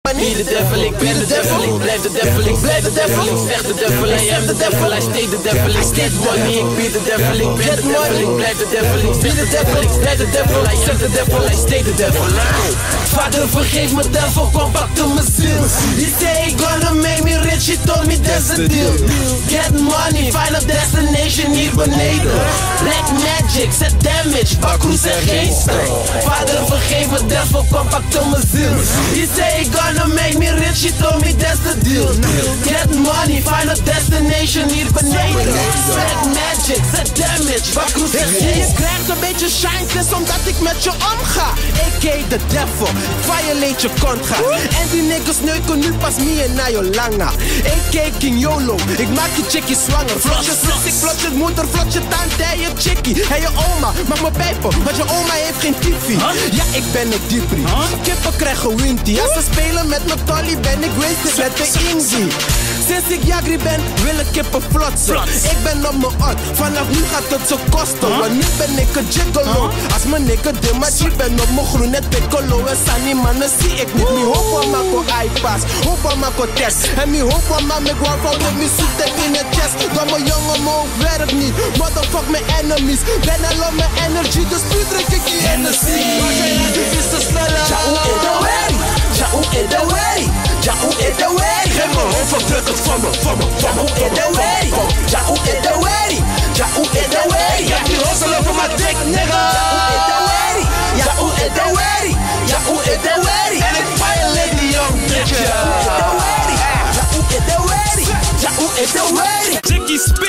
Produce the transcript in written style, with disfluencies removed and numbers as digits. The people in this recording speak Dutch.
Be the devil, ik ben de devil, ik blijf de devil, ik blijf de devil, ik zeg de devil, I am the devil, I stay the devil, ik get money, ik be the devil, ik ben de devil, ik blijf de devil, ik zeg de devil, ik blijf de devil, I am the devil, I stay the devil. Vader vergeef me devil, kom back to mijn ziel. He say he gonna make me rich, he told me that's the deal. Get money, final destination hier beneden. Black magic, set damage, bakroes en geesten. Vader vergeef me devil, kom back to mijn ziel. He say he gonna make me rich, he told me that's the deal. Get money, final destination hier beneden. Black magic, set damage, bakroes en geesten. Je krijgt een beetje shine omdat ik met je omga. A.k.a. the devil, violate je contra. En die niggas neuken nu pas meer naar je langa. A.k.a. King YOLO, ik maak je chickie zwanger. Vlot je zus, ik vlot je moeder, vlot je tante en je chickie. En je oma, mag me pijpen, want je oma heeft geen tiffy. Ja, ik ben een dieprie, kippen krijgen winty. Als ze spelen met mijn tolly ben ik wasted met de Indy. Sinds ik jagri ben, willen kippen flotsen. Ik ben op mijn art, vanaf nu gaat het zo kosten. Want nu ben ik een gigolo. Als mijn nigga Dimachi ben op mijn groen net piccolo. En Sunny mannen zie ik niet. Mi hoop aan mako iPass, hoop aan mako test. En mi hoop aan mako grandfather met mi zoetek in het chest. Dan mijn jongen mijn hoofd werkt niet. Motherfuck mijn enemies. Ben al op mijn energy, dus nu drink ik die Hennessy. Dit is te snelle. Jau in de way, jau in de way, jau in de way. Geef me hoofd van druk het van me, van me, van me. Jau in de way, jau in de way, jau in de way. Ja, die hustle over mijn dik, nigga. Jau in de way, jau in de way, jau in de way. En ik violate die young bitch. Jau in de way, jau in de way, jau in de way. Jiggy spin.